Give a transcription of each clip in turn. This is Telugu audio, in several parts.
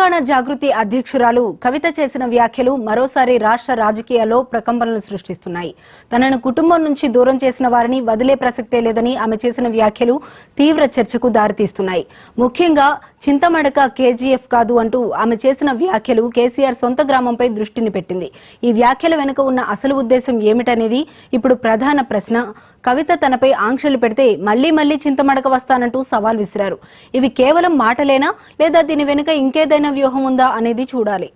తెలంగాణ జాగృతి అధ్యక్షురాలు కవిత చేసిన వ్యాఖ్యలు మరోసారి రాష్ట్ర రాజకీయాల్లో ప్రకంపనలు సృష్టిస్తున్నాయి. తనను కుటుంబం నుంచి దూరం చేసిన వారిని వదిలే ప్రసక్తే లేదని ఆమె చేసిన వ్యాఖ్యలు తీవ్ర చర్చకు దారితీస్తున్నాయి. ముఖ్యంగా చింతమడక కేజీఎఫ్ కాదు అంటూ ఆమె చేసిన వ్యాఖ్యలు కేసీఆర్ సొంత గ్రామంపై దృష్టిని పెట్టింది. ఈ వ్యాఖ్యల వెనుక ఉన్న అసలు ఉద్దేశం ఏమిటనేది ఇప్పుడు ప్రధాన ప్రశ్న. కవిత తనపై ఆంక్షలు పెడితే మళ్లీ చింతమడక వస్తానంటూ సవాల్ విసిరారు. ఇవి కేవలం మాటలేనా లేదా దీని వెనుక ఇంకేదైనా వ్యూహం ఉందా అనేది చూడాలి.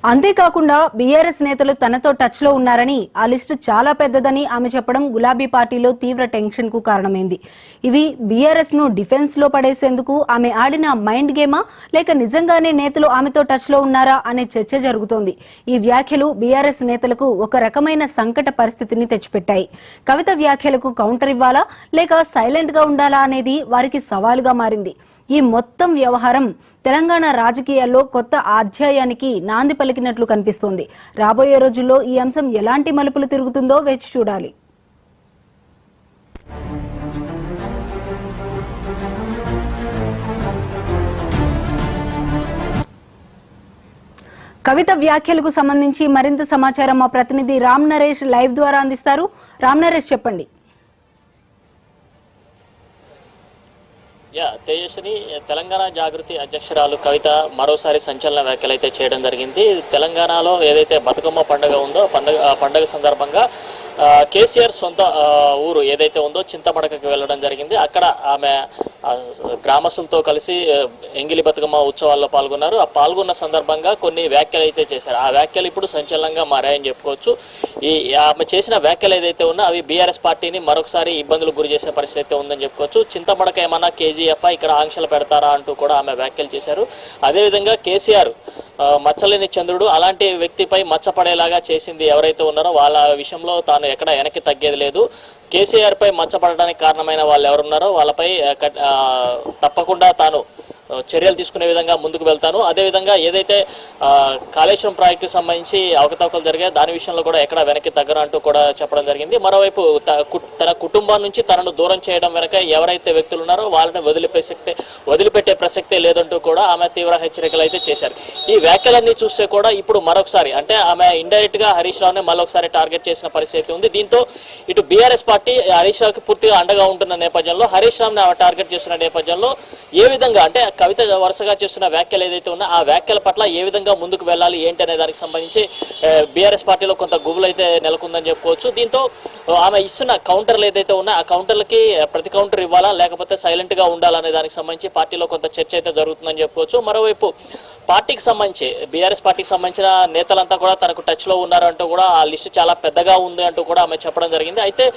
అంతేకాకుండా బీఆర్ఎస్ నేతలు తనతో టచ్ లో ఉన్నారని, ఆ లిస్టు చాలా పెద్దదని ఆమె చెప్పడం గులాబీ పార్టీలో తీవ్ర టెన్షన్ కు కారణమైంది. ఇవి బీఆర్ఎస్ ను డిఫెన్స్ లో పడేసేందుకు ఆమె ఆడిన మైండ్ గేమా లేక నిజంగానే నేతలు ఆమెతో టచ్ లో ఉన్నారా అనే చర్చ జరుగుతోంది. ఈ వ్యాఖ్యలు బీఆర్ఎస్ నేతలకు ఒక రకమైన సంకట పరిస్థితిని తెచ్చిపెట్టాయి. కవిత వ్యాఖ్యలకు కౌంటర్ ఇవ్వాలా లేక సైలెంట్ గా ఉండాలా అనేది వారికి సవాలుగా మారింది. ఈ మొత్తం వ్యవహారం తెలంగాణ రాజకీయాల్లో కొత్త అధ్యాయానికి నాంది పలికినట్లు కనిపిస్తోంది. రాబోయే రోజుల్లో ఈ అంశం ఎలాంటి మలుపులు తిరుగుతుందో వేచి చూడాలి. కవిత వ్యాఖ్యలకు సంబంధించి మరింత సమాచారం మా ప్రతినిధి రామ్ నరేష్ లైవ్ ద్వారా అందిస్తారు. రామ్ నరేష్, చెప్పండి. తేజస్విని, తెలంగాణ జాగృతి అధ్యక్షురాలు కవిత మరోసారి సంచలన వ్యాఖ్యలు అయితే చేయడం జరిగింది. తెలంగాణలో ఏదైతే బతుకమ్మ పండుగ ఉందో పండుగ సందర్భంగా కేసీఆర్ సొంత ఊరు ఏదైతే ఉందో చింతమడకకి వెళ్ళడం జరిగింది. అక్కడ ఆమె గ్రామస్తులతో కలిసి ఎంగిలి బతుకమ్మ ఉత్సవాల్లో పాల్గొన్నారు. ఆ పాల్గొన్న సందర్భంగా కొన్ని వ్యాఖ్యలు అయితే చేశారు. ఆ వ్యాఖ్యలు ఇప్పుడు సంచలనంగా మారాయని చెప్పుకోవచ్చు. ఆమె చేసిన వ్యాఖ్యలు ఏదైతే ఉన్నా అవి బీఆర్ఎస్ పార్టీని మరొకసారి ఇబ్బందులకు గురి చేసే పరిస్థితి అయితే ఉందని చెప్పుకోవచ్చు. చింతమడక ఏమన్నా కేజీఎఫ్ ఇక్కడ ఆంక్షలు పెడతారా అంటూ కూడా ఆమె వ్యాఖ్యలు చేశారు. అదేవిధంగా కేసీఆర్ మచ్చలేని చంద్రుడు అలాంటి వ్యక్తిపై మచ్చపడేలాగా చేసింది ఎవరైతే ఉన్నారో వాళ్ళ విషయంలో తాను ఎక్కడ వెనక్కి తగ్గేది లేదు. కేసీఆర్ పై మచ్చపడడానికి కారణమైన వాళ్ళు ఎవరున్నారో వాళ్ళపై తప్పకుండా తాను చర్యలు తీసుకునే విధంగా ముందుకు వెళ్తాను. అదేవిధంగా ఏదైతే కాళేశ్వరం ప్రాజెక్టుకు సంబంధించి అవకతవకలు జరిగాయి దాని విషయంలో కూడా ఎక్కడ వెనక్కి తగ్గను అంటూ కూడా చెప్పడం జరిగింది. మరోవైపు తన కుటుంబం నుంచి తనను దూరం చేయడం వెనక ఎవరైతే వ్యక్తులు ఉన్నారో వాళ్ళని వదిలిపెట్టే ప్రసక్తే లేదంటూ కూడా ఆమె తీవ్ర హెచ్చరికలు అయితే చేశారు. ఈ వ్యాఖ్యలన్నీ చూస్తే కూడా ఇప్పుడు మరొకసారి అంటే ఆమె ఇండైరెక్ట్ గా హరీష్ రావుని మరొకసారి టార్గెట్ చేసిన పరిస్థితి ఉంది. దీంతో ఇటు బీఆర్ఎస్ పార్టీ హరీష్ రావుకి పూర్తిగా అండగా ఉంటున్న నేపథ్యంలో హరీష్ రావుని ఆమె టార్గెట్ చేస్తున్న నేపథ్యంలో ఏ విధంగా అంటే కవిత వరుసగా చేస్తున్న వ్యాఖ్యలు ఏదైతే ఉన్నా ఆ వ్యాఖ్యల పట్ల ఏ విధంగా ముందుకు వెళ్ళాలి ఏంటి అనే దానికి సంబంధించి బీఆర్ఎస్ పార్టీలో కొంత గుబులు అయితే నెలకొందని చెప్పుకోవచ్చు. దీంతో ఆమె ఇస్తున్న కౌంటర్లు ఏదైతే ఉన్నా ఆ కౌంటర్లకి ప్రతి కౌంటర్ ఇవ్వాలా లేకపోతే సైలెంట్ గా ఉండాలనే దానికి సంబంధించి పార్టీలో కొంత చర్చ అయితే జరుగుతుందని చెప్పుకోవచ్చు. మరోవైపు పార్టీకి సంబంధించి బీఆర్ఎస్ పార్టీకి సంబంధించిన నేతలంతా కూడా తనకు టచ్ లో ఉన్నారంటూ కూడా ఆ లిస్టు చాలా పెద్దగా ఉంది అంటూ కూడా ఆమె చెప్పడం జరిగింది. అయితే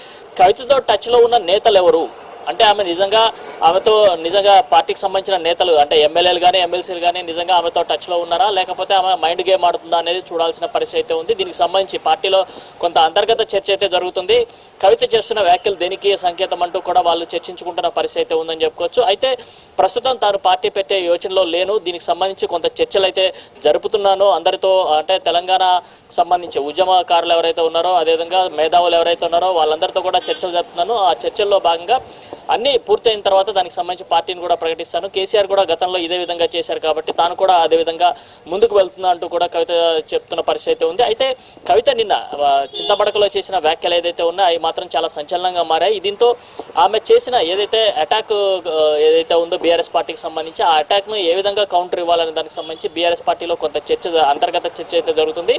కవితతో టచ్ లో ఉన్న నేతలు ఎవరు అంటే ఆమెతో నిజంగా పార్టీకి సంబంధించిన నేతలు అంటే ఎమ్మెల్యేలు కానీ ఎమ్మెల్సీలు కానీ నిజంగా ఆమెతో టచ్ లో ఉన్నారా లేకపోతే ఆమె మైండ్ గేమ్ ఆడుతుందా అనేది చూడాల్సిన పరిస్థితి అయితే ఉంది. దీనికి సంబంధించి పార్టీలో కొంత అంతర్గత చర్చ అయితే జరుగుతుంది. కవిత చేస్తున్న వ్యాఖ్యలు దేనికి సంకేతం అంటూ కూడా వాళ్ళు చర్చించుకుంటున్న పరిస్థితి అయితే ఉందని చెప్పుకోవచ్చు. అయితే ప్రస్తుతం తాను పార్టీ పెట్టే యోచనలో లేను, దీనికి సంబంధించి కొంత చర్చలు అయితే జరుపుతున్నాను అందరితో అంటే తెలంగాణ సంబంధించి ఉద్యమకారులు ఎవరైతే ఉన్నారో అదేవిధంగా మేధావులు ఎవరైతే ఉన్నారో వాళ్ళందరితో కూడా చర్చలు జరుపుతున్నాను. ఆ చర్చల్లో భాగంగా అన్ని పూర్తయిన తర్వాత దానికి సంబంధించి పార్టీని కూడా ప్రకటిస్తాను. కేసీఆర్ కూడా గతంలో ఇదే విధంగా చేశారు కాబట్టి తాను కూడా అదే విధంగా ముందుకు వెళ్తున్నా అంటూ కూడా కవిత చెప్తున్న పరిస్థితి ఉంది. అయితే కవిత నిన్న చింతమడకలో చేసిన వ్యాఖ్యలు ఏదైతే ఉన్నా అవి మాత్రం చాలా సంచలనంగా మారాయి. దీంతో ఆమె చేసిన ఏదైతే అటాక్ ఏదైతే ఉందో బీఆర్ఎస్ పార్టీకి సంబంధించి ఆ అటాక్ ను ఏ విధంగా కౌంటర్ ఇవ్వాలనే దానికి సంబంధించి బీఆర్ఎస్ పార్టీలో కొంత చర్చ అంతర్గత చర్చ అయితే జరుగుతుంది.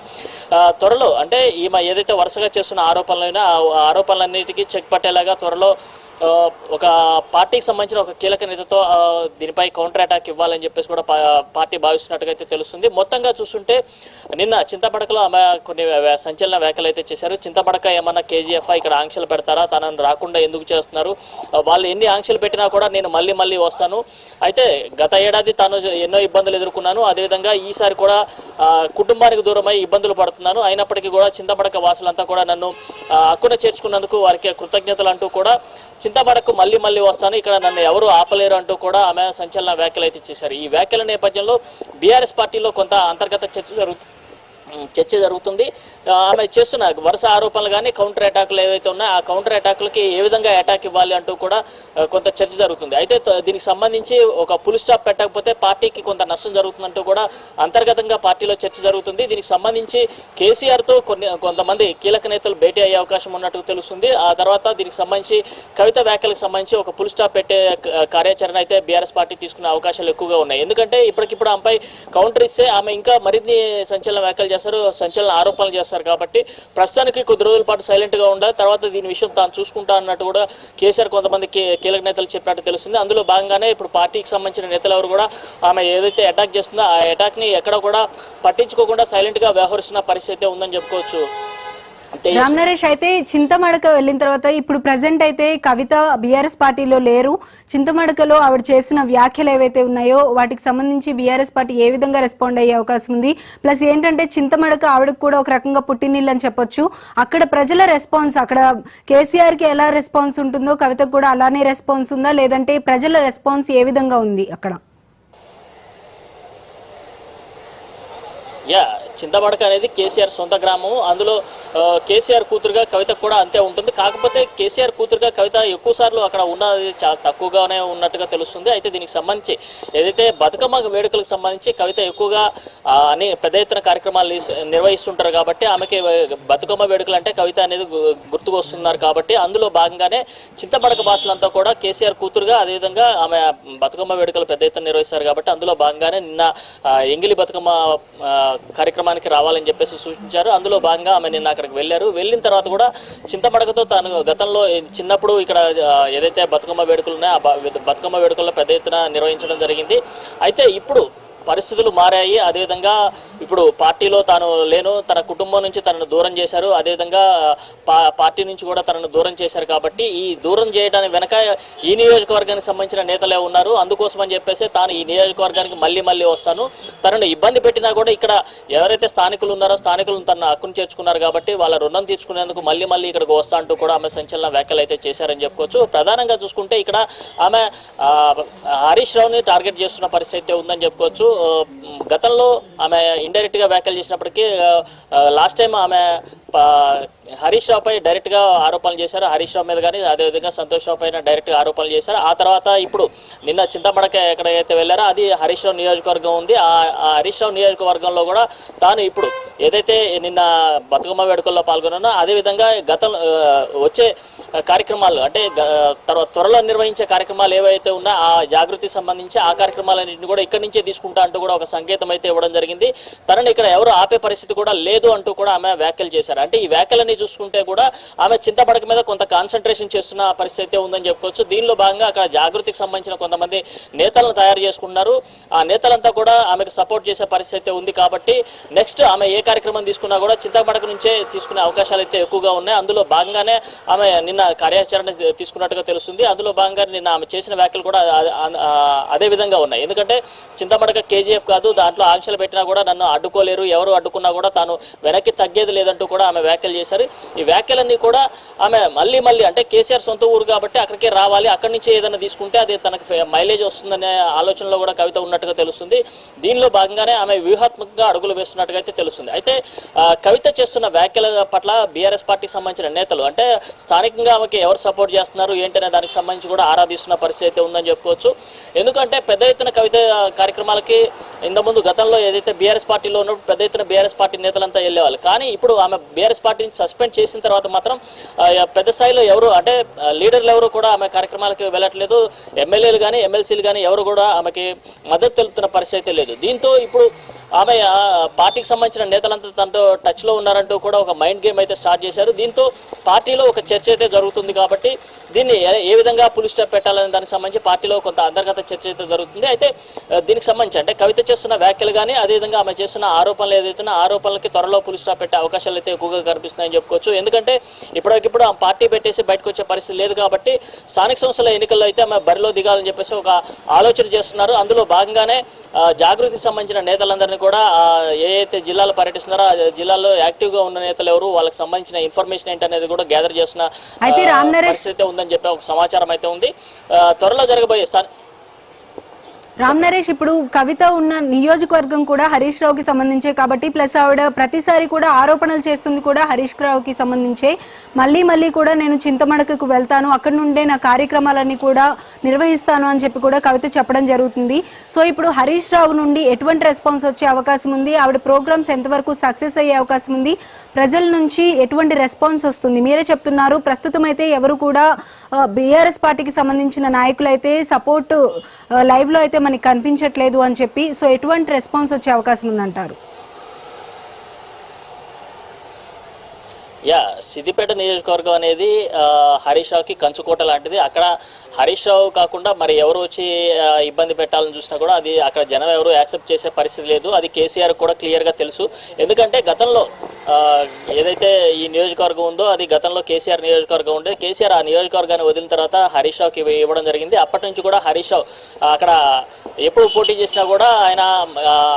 త్వరలో అంటే ఈమె ఏదైతే వరుసగా చేస్తున్న ఆరోపణలైనా ఆ ఆరోపణలన్నిటికీ చెక్ పట్టేలాగా త్వరలో ఒక పార్టీకి సంబంధించిన ఒక కీలక నేతతో దీనిపై కౌంటర్ అటాక్ ఇవ్వాలని చెప్పేసి కూడా పార్టీ భావిస్తున్నట్టుగా అయితే తెలుస్తుంది. మొత్తంగా చూస్తుంటే నిన్న చింతపడకలో ఆమె కొన్ని సంచలన వ్యాఖ్యలు అయితే చేశారు. చింతపడక ఏమన్నా కేజీఎఫ్ ఇక్కడ ఆంక్షలు పెడతారా, తనను రాకుండా ఎందుకు చేస్తున్నారు, వాళ్ళు ఎన్ని ఆంక్షలు పెట్టినా కూడా నేను మళ్ళీ వస్తాను, అయితే గత ఏడాది తాను ఎన్నో ఇబ్బందులు ఎదుర్కొన్నాను, అదేవిధంగా ఈసారి కూడా కుటుంబానికి దూరమై ఇబ్బందులు పడుతున్నాను, అయినప్పటికీ కూడా చింతపడక వాసులంతా కూడా నన్ను హక్కున చేర్చుకున్నందుకు వారికి కృతజ్ఞతలు అంటూ కూడా చింతపడకు మళ్ళీ వస్తాను, ఇక్కడ నన్ను ఎవరు ఆపలేరు అంటూ కూడా ఆమె సంచలన వ్యాఖ్యలు అయితే చేశారు. ఈ వ్యాఖ్యల నేపథ్యంలో బీఆర్ఎస్ పార్టీలో కొంత అంతర్గత చర్చ జరుగుతుంది. ఆమె చేస్తున్న వరుస ఆరోపణలు కానీ కౌంటర్ అటాకులు ఏవైతే ఉన్నాయో ఆ కౌంటర్ అటాకులకి ఏ విధంగా అటాక్ ఇవ్వాలి అంటూ కూడా కొంత చర్చ జరుగుతుంది. అయితే దీనికి సంబంధించి ఒక ఫుల్ స్టాప్ పెట్టకపోతే పార్టీకి కొంత నష్టం జరుగుతుందంటూ కూడా అంతర్గతంగా పార్టీలో చర్చ జరుగుతుంది. దీనికి సంబంధించి కేసీఆర్తో కొంతమంది కీలక నేతలు భేటీ అయ్యే అవకాశం ఉన్నట్టు తెలుస్తుంది. ఆ తర్వాత దీనికి సంబంధించి కవిత వ్యాఖ్యలకు సంబంధించి ఒక ఫుల్ స్టాప్ పెట్టే కార్యాచరణ అయితే బీఆర్ఎస్ పార్టీ తీసుకునే అవకాశాలు ఎక్కువగా ఉన్నాయి. ఎందుకంటే ఇప్పటికిప్పుడు ఆమెపై కౌంటర్ ఇస్తే ఆమె ఇంకా మరిన్ని సంచలన వ్యాఖ్యలు చేస్తారు, సంచలన ఆరోపణలు చేస్తారు. కాబట్టి ప్రస్తుతానికి కొద్ది రోజుల పాటు సైలెంట్ గా ఉండాలి, తర్వాత దీని విషయం తాను చూసుకుంటా అన్నట్టు కూడా కేసీఆర్ కొంతమంది కీలక నేతలు చెప్పినట్టు తెలుస్తుంది. అందులో భాగంగానే ఇప్పుడు పార్టీకి సంబంధించిన నేతలు ఎవరు కూడా ఆమె ఏదైతే అటాక్ చేస్తుందో ఆ అటాక్ ని ఎక్కడ కూడా పట్టించుకోకుండా సైలెంట్ గా వ్యవహరిస్తున్న పరిస్థితి ఉందని చెప్పుకోవచ్చు. రామ్ నరేష్, అయితే చింతమడక వెళ్ళిన తర్వాత ఇప్పుడు ప్రజెంట్ అయితే కవిత బీఆర్ఎస్ పార్టీలో లేరు. చింతమడకలో ఆవిడ చేసిన వ్యాఖ్యలు ఏవైతే ఉన్నాయో వాటికి సంబంధించి బీఆర్ఎస్ పార్టీ ఏ విధంగా రెస్పాండ్ అయ్యే అవకాశం ఉంది? ప్లస్ ఏంటంటే చింతమడక ఆవిడకు కూడా ఒక రకంగా పుట్టినిల్లు అని చెప్పొచ్చు. అక్కడ ప్రజల రెస్పాన్స్, అక్కడ కేసీఆర్ కి ఎలా రెస్పాన్స్ ఉంటుందో కవితకు కూడా అలానే రెస్పాన్స్ ఉందా, లేదంటే ప్రజల రెస్పాన్స్ ఏ విధంగా ఉంది అక్కడ? చింతమడక అనేది కేసీఆర్ సొంత గ్రామం, అందులో కేసీఆర్ కూతురుగా కవిత కూడా అంతే ఉంటుంది. కాకపోతే కేసీఆర్ కూతురుగా కవిత ఎక్కువ సార్లు అక్కడ ఉన్నది చాలా తక్కువగానే ఉన్నట్టుగా తెలుస్తుంది. అయితే దీనికి సంబంధించి ఏదైతే బతుకమ్మ వేడుకలకు సంబంధించి కవిత ఎక్కువగా అని పెద్ద ఎత్తున కార్యక్రమాలు నిర్వహిస్తుంటారు కాబట్టి ఆమెకి బతుకమ్మ వేడుకలు అంటే కవిత అనేది గుర్తుకు వస్తున్నారు. కాబట్టి అందులో భాగంగానే చింతమడక భాషలంతా కూడా కేసీఆర్ కూతురుగా అదేవిధంగా ఆమె బతుకమ్మ వేడుకలు పెద్ద ఎత్తున నిర్వహిస్తారు. కాబట్టి అందులో భాగంగానే నిన్న ఎంగిలి బతుకమ్మ కార్యక్రమానికి రావాలని చెప్పేసి సూచించారు. అందులో భాగంగా ఆమె నిన్న అక్కడికి వెళ్ళారు. వెళ్ళిన తర్వాత కూడా చింతమడకతో తాను గతంలో చిన్నప్పుడు ఇక్కడ ఏదైతే బతుకమ్మ వేడుకలు ఉన్నాయో ఆ బతుకమ్మ వేడుకల్లో పెద్ద ఎత్తున నిర్వహించడం జరిగింది. అయితే ఇప్పుడు పరిస్థితులు మారాయి. అదేవిధంగా ఇప్పుడు పార్టీలో తాను లేను, తన కుటుంబం నుంచి తనను దూరం చేశారు, అదేవిధంగా పార్టీ నుంచి కూడా తనను దూరం చేశారు. కాబట్టి ఈ దూరం చేయడానికి వెనక ఈ నియోజకవర్గానికి సంబంధించిన నేతలే ఉన్నారు. అందుకోసం అని చెప్పేసి తాను ఈ నియోజకవర్గానికి మళ్ళీ వస్తాను, తనను ఇబ్బంది పెట్టినా కూడా ఇక్కడ ఎవరైతే స్థానికులు ఉన్నారో స్థానికులను తన హక్కును చేర్చుకున్నారు కాబట్టి వాళ్ళ రుణం తీర్చుకునేందుకు మళ్ళీ ఇక్కడికి వస్తా అంటూ కూడా ఆమె సంచలన వ్యాఖ్యలు అయితే చేశారని చెప్పుకోవచ్చు. ప్రధానంగా చూసుకుంటే ఇక్కడ ఆమె హరీష్ రావుని టార్గెట్ చేస్తున్న పరిస్థితి ఉందని చెప్పుకోవచ్చు. గతంలో ఆమె ఇండైరెక్ట్ గా వ్యాఖ్యలు చేసినప్పటికీ లాస్ట్ టైం ఆమె హరీష్ రావు పై డైరెక్ట్ గా ఆరోపణలు చేశారు. హరీష్ రావు మీద కానీ అదేవిధంగా సంతోష్ రావు పైన డైరెక్ట్ గా ఆరోపణలు చేశారు. ఆ తర్వాత ఇప్పుడు నిన్న చింతమడక ఎక్కడైతే వెళ్ళారో అది హరీష్ రావు నియోజకవర్గం ఉంది. ఆ హరీష్ రావు నియోజకవర్గంలో కూడా తాను ఇప్పుడు ఏదైతే నిన్న బతుకమ్మ వేడుకల్లో పాల్గొన్నానో అదేవిధంగా వచ్చే కార్యక్రమాలు అంటే త్వరలో నిర్వహించే కార్యక్రమాలు ఏవైతే ఉన్నా ఆ జాగృతి సంబంధించి ఆ కార్యక్రమాలన్నింటినీ కూడా ఇక్కడి నుంచే తీసుకుంటా అంటూ కూడా ఒక సంకేతం అయితే ఇవ్వడం జరిగింది. తనని ఇక్కడ ఎవరు ఆపే పరిస్థితి కూడా లేదు అంటూ కూడా ఆమె వ్యాఖ్యలు చేశారు. అంటే ఈ వ్యాఖ్యలన్నీ చూసుకుంటే కూడా ఆమె చింతపడక మీద కొంత కాన్సన్ట్రేషన్ చేస్తున్న పరిస్థితి ఉందని చెప్పుకోవచ్చు. దీనిలో భాగంగా అక్కడ జాగృతికి సంబంధించిన కొంతమంది నేతలను తయారు చేసుకున్నారు. ఆ నేతలంతా కూడా ఆమెకు సపోర్ట్ చేసే పరిస్థితి ఉంది. కాబట్టి నెక్స్ట్ ఆమె ఏ కార్యక్రమం తీసుకున్నా కూడా చింతపడక నుంచే తీసుకునే అవకాశాలు అయితే ఎక్కువగా ఉన్నాయి. అందులో భాగంగానే ఆమె నిన్న కార్యాచరణ తీసుకున్నట్టుగా తెలుస్తుంది. అందులో భాగంగా నిన్న ఆమె చేసిన వ్యాఖ్యలు కూడా అదే విధంగా ఉన్నాయి. ఎందుకంటే చింతమడక కేజీఎఫ్ కాదు, దాంట్లో ఆంక్షలు పెట్టినా కూడా నన్ను అడ్డుకోలేరు, ఎవరు అడ్డుకున్నా కూడా తాను వెనక్కి తగ్గేది లేదంటూ కూడా ఆమె వ్యాఖ్యలు చేశారు. ఈ వ్యాఖ్యలన్నీ కూడా ఆమె మళ్ళీ అంటే కేసీఆర్ సొంత ఊరు కాబట్టి అక్కడికే రావాలి, అక్కడి నుంచి ఏదైనా తీసుకుంటే అది తనకు మైలేజ్ వస్తుందనే ఆలోచనలో కూడా కవిత ఉన్నట్టుగా తెలుస్తుంది. దీనిలో భాగంగానే ఆమె వ్యూహాత్మకంగా అడుగులు వేస్తున్నట్టుగా అయితే తెలుస్తుంది. అయితే కవిత చేస్తున్న వ్యాఖ్యల పట్ల బీఆర్ఎస్ పార్టీకి సంబంధించిన నేతలు అంటే స్థానికంగా ఆమెకి ఎవరు సపోర్ట్ చేస్తున్నారు ఏంటనే దానికి సంబంధించి కూడా ఆరాధిస్తున్న పరిస్థితి ఉందని చెప్పుకోవచ్చు. ఎందుకంటే పెద్ద ఎత్తున కవిత కార్యక్రమాలకి ఇంతకుముందు గతంలో ఏదైతే బీఆర్ఎస్ పార్టీలో ఉన్నప్పుడు పెద్ద ఎత్తున బీఆర్ఎస్ పార్టీ నేతలంతా వెళ్ళేవాళ్ళు. కానీ ఇప్పుడు ఆమె బీఆర్ఎస్ పార్టీని సస్పెండ్ చేసిన తర్వాత మాత్రం పెద్ద స్థాయిలో ఎవరు అంటే లీడర్లు ఎవరు కూడా ఆమె కార్యక్రమాలకు వెళ్ళట్లేదు. ఎమ్మెల్యేలు కానీ ఎమ్మెల్సీలు కానీ ఎవరు కూడా ఆమెకి మద్దతు తెలుపుతున్న పరిస్థితి లేదు. దీంతో ఇప్పుడు ఆమె పార్టీకి సంబంధించిన నేతలంతా తనతో టచ్లో ఉన్నారంటూ కూడా ఒక మైండ్ గేమ్ అయితే స్టార్ట్ చేశారు. దీంతో పార్టీలో ఒక చర్చ అయితే జరుగుతుంది కాబట్టి దీన్ని ఏ విధంగా పులి స్టాప్ పెట్టాలనే దానికి సంబంధించి పార్టీలో కొంత అంతర్గత చర్చ అయితే జరుగుతుంది. అయితే దీనికి సంబంధించి అంటే కవిత చేస్తున్న వ్యాఖ్యలు కానీ అదేవిధంగా ఆమె చేస్తున్న ఆరోపణలు ఏదైతే ఆరోపణలకి త్వరలో పులి స్టాప్ పెట్టే అవకాశాలు అయితే ఎక్కువగా కనిపిస్తున్నాయని చెప్పుకోవచ్చు. ఎందుకంటే ఇప్పటికిప్పుడు ఆ పార్టీ పెట్టేసి బయటకు వచ్చే పరిస్థితి లేదు కాబట్టి స్థానిక సంస్థల ఎన్నికల్లో అయితే ఆమె బరిలో దిగాలని చెప్పేసి ఒక ఆలోచన చేస్తున్నారు. అందులో భాగంగానే జాగృతికి సంబంధించిన నేతలందరినీ కూడా ఏ అయితే జిల్లాలో పర్యటిస్తున్నారో ఆ జిల్లాలో యాక్టివ్గా ఉన్న నేతలు ఎవరు, వాళ్ళకి సంబంధించిన ఇన్ఫర్మేషన్ ఏంటనేది కూడా గ్యాదర్ చేస్తున్న పరిస్థితి ఉందని చెప్పి ఒక సమాచారం అయితే ఉంది. త్వరలో జరగబోయే రామ్ నరేష్, ఇప్పుడు కవిత ఉన్న నియోజకవర్గం కూడా హరీష్ రావుకి సంబంధించే కాబట్టి ప్లస్ ఆవిడ ప్రతిసారి కూడా ఆరోపణలు చేస్తుంది కూడా హరీష్ రావుకి సంబంధించే. మళ్ళీ కూడా నేను చింతమడకకు వెళ్తాను, అక్కడి నుండే నా కార్యక్రమాలన్నీ కూడా నిర్వహిస్తాను అని చెప్పి కూడా కవిత చెప్పడం జరుగుతుంది. సో ఇప్పుడు హరీష్ రావు నుండి ఎటువంటి రెస్పాన్స్ వచ్చే అవకాశం ఉంది? ఆవిడ ప్రోగ్రామ్స్ ఎంతవరకు సక్సెస్ అయ్యే అవకాశం ఉంది? ప్రజల నుంచి ఎటువంటి రెస్పాన్స్ వస్తుంది? మీరే చెప్తున్నారు ప్రస్తుతం అయితే ఎవరు కూడా బీఆర్ఎస్ పార్టీకి సంబంధించిన నాయకులు అయితే సపోర్ట్ లైవ్ లో అయితే మనకి కనిపించట్లేదు అని చెప్పి. సో ఎటువంటి రెస్పాన్స్ వచ్చే అవకాశం ఉందంటారు? సిద్దిపేట నియోజకవర్గం అనేది హరీష్ రావుకి కంచుకోట లాంటిది. అక్కడ హరీష్ రావు కాకుండా మరి ఎవరు వచ్చి ఇబ్బంది పెట్టాలని చూసినా కూడా అది అక్కడ జనం ఎవరు యాక్సెప్ట్ చేసే పరిస్థితి లేదు. అది కేసీఆర్ కూడా క్లియర్గా తెలుసు. ఎందుకంటే గతంలో ఏదైతే ఈ నియోజకవర్గం ఉందో అది గతంలో కేసీఆర్ నియోజకవర్గం ఉండే. కేసీఆర్ ఆ నియోజకవర్గాన్ని వదిలిన తర్వాత హరీష్ రావుకి ఇవ్వడం జరిగింది. అప్పటి నుంచి కూడా హరీష్ రావు అక్కడ ఎప్పుడు పోటీ చేసినా కూడా ఆయన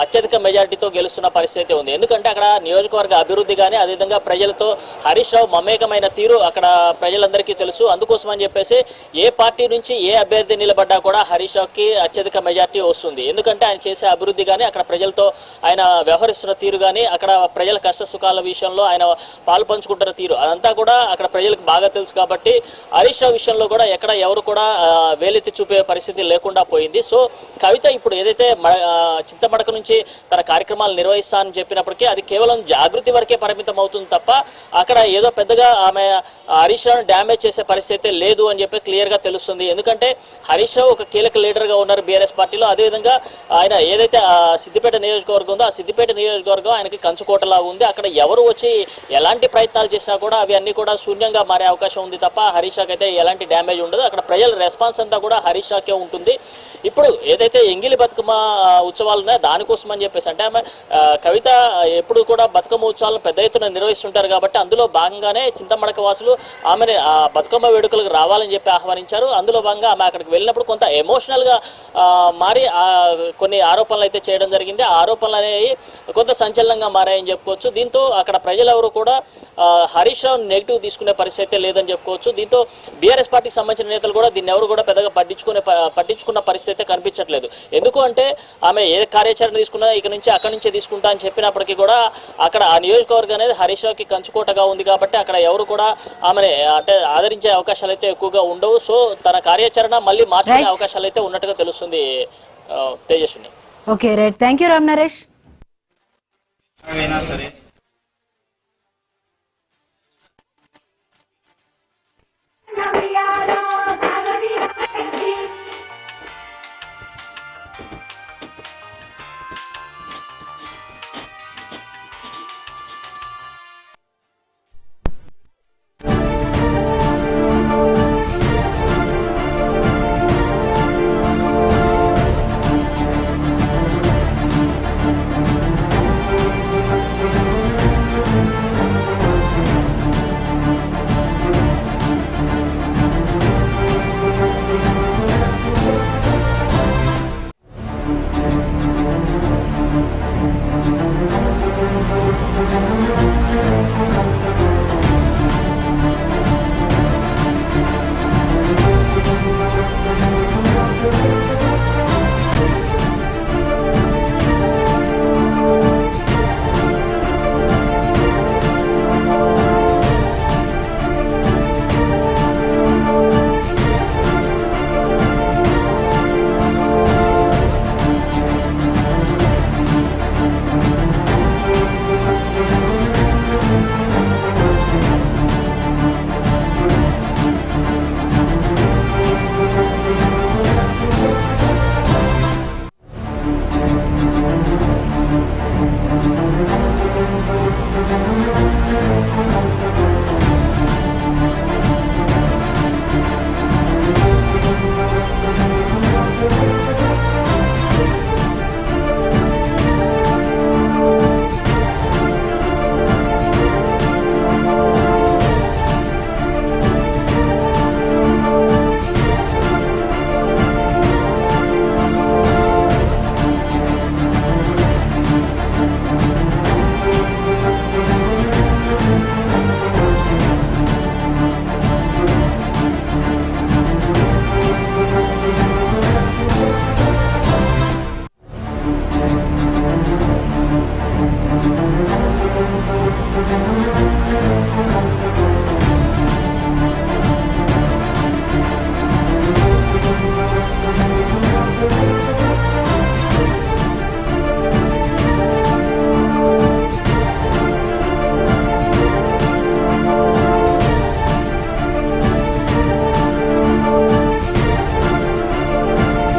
అత్యధిక మెజారిటీతో గెలుస్తున్న పరిస్థితి ఉంది. ఎందుకంటే అక్కడ నియోజకవర్గ అభివృద్ధి కానీ అదేవిధంగా ప్రజలతో హరీష్ రావు మమేకమైన తీరు అక్కడ ప్రజలందరికీ తెలుసు. అందుకోసం అని చెప్పేసి ఏ పార్టీ నుంచి ఏ అభ్యర్థి నిలబడ్డా కూడా హరీష్ రావుకి అత్యధిక మెజార్టీ వస్తుంది. ఎందుకంటే ఆయన చేసే అభివృద్ధి కానీ అక్కడ ప్రజలతో ఆయన వ్యవహరిస్తున్న తీరు కానీ అక్కడ ప్రజల కష్ట సుఖాల విషయంలో ఆయన పాలు పంచుకుంటున్న తీరు అదంతా కూడా అక్కడ ప్రజలకు బాగా తెలుసు. కాబట్టి హరీష్ రావు విషయంలో కూడా ఎక్కడ ఎవరు కూడా వేలెత్తి చూపే పరిస్థితి లేకుండా పోయింది. సో కవిత ఇప్పుడు ఏదైతే చింతమడక నుంచి తన కార్యక్రమాలు నిర్వహిస్తానని చెప్పినప్పటికీ అది కేవలం జాగృతి వరకే పరిమితం అవుతుంది తప్ప అక్కడ ఏదో పెద్దగా ఆమె హరీష్ రావుని డ్యామేజ్ చేసే పరిస్థితి లేదు అని చెప్పి క్లియర్గా తెలుస్తుంది. ఎందుకంటే హరీష్ రావు ఒక కీలక లీడర్గా ఉన్నారు బీఆర్ఎస్ పార్టీలో. అదేవిధంగా ఆయన ఏదైతే సిద్దిపేట నియోజకవర్గం ఉందో ఆ సిద్దిపేట నియోజకవర్గం ఆయనకి కంచుకోటలా ఉంది. అక్కడ ఎవరు వచ్చి ఎలాంటి ప్రయత్నాలు చేసినా కూడా అవి అన్ని కూడా శూన్యంగా మారే అవకాశం ఉంది తప్ప హరీష్ రావుకి అయితే ఎలాంటి డ్యామేజ్ ఉండదు. అక్కడ ప్రజల రెస్పాన్స్ అంతా కూడా హరీష్ రావుకే ఉంటుంది. ఇప్పుడు ఏదైతే ఎంగిలి బతుకమ్మ ఉత్సవాలు ఉన్నాయో దానికోసం అని చెప్పేసి అంటే ఆమె కవిత ఎప్పుడు కూడా బతుకమ్మ ఉత్సవాలను పెద్ద ఎత్తున నిర్వహిస్తుంటారు కాబట్టి అందులో భాగంగానే చింతమడక వాసులు ఆమెను ఆ బతుకమ్మ వేడుకలకు రావాలని చెప్పి ఆహ్వానించారు. అందులో భాగంగా ఆమె అక్కడికి వెళ్ళినప్పుడు కొంత ఎమోషనల్గా మారి కొన్ని ఆరోపణలు అయితే చేయడం జరిగింది. ఆ ఆరోపణలు అనేవి కొంత సంచలనంగా మారాయని చెప్పుకోవచ్చు. దీంతో అక్కడ ప్రజలెవరు కూడా హరీష్ రావు నెగిటివ్ తీసుకునే పరిస్థితి లేదని చెప్పుకోవచ్చు. దీంతో బీఆర్ఎస్ పార్టీకి సంబంధించిన నేతలు కూడా దీన్ని ఎవరు కూడా పెద్దగా పట్టించుకున్న పరిస్థితి అయితే కనిపించట్లేదు. ఎందుకు అంటే ఆమె ఏ కార్యాచరణ తీసుకున్నా ఇక నుంచి అక్కడి నుంచే తీసుకుంటా అని చెప్పినప్పటికీ కూడా అక్కడ ఆ నియోజకవర్గం అనేది హరీష్ రావుకి కంచుకోటగా ఉంది కాబట్టి అక్కడ ఎవరు కూడా ఆమెను అంటే ఆదరించే అవకాశాలు అయితే ఎక్కువగా ఉండవు. సో తన కార్యాచరణ మళ్ళీ మార్చుకునే అవకాశాలు అయితే ఉన్నట్టుగా తెలుస్తుంది Tejaswini. Okay right, thank you Ram Naresh.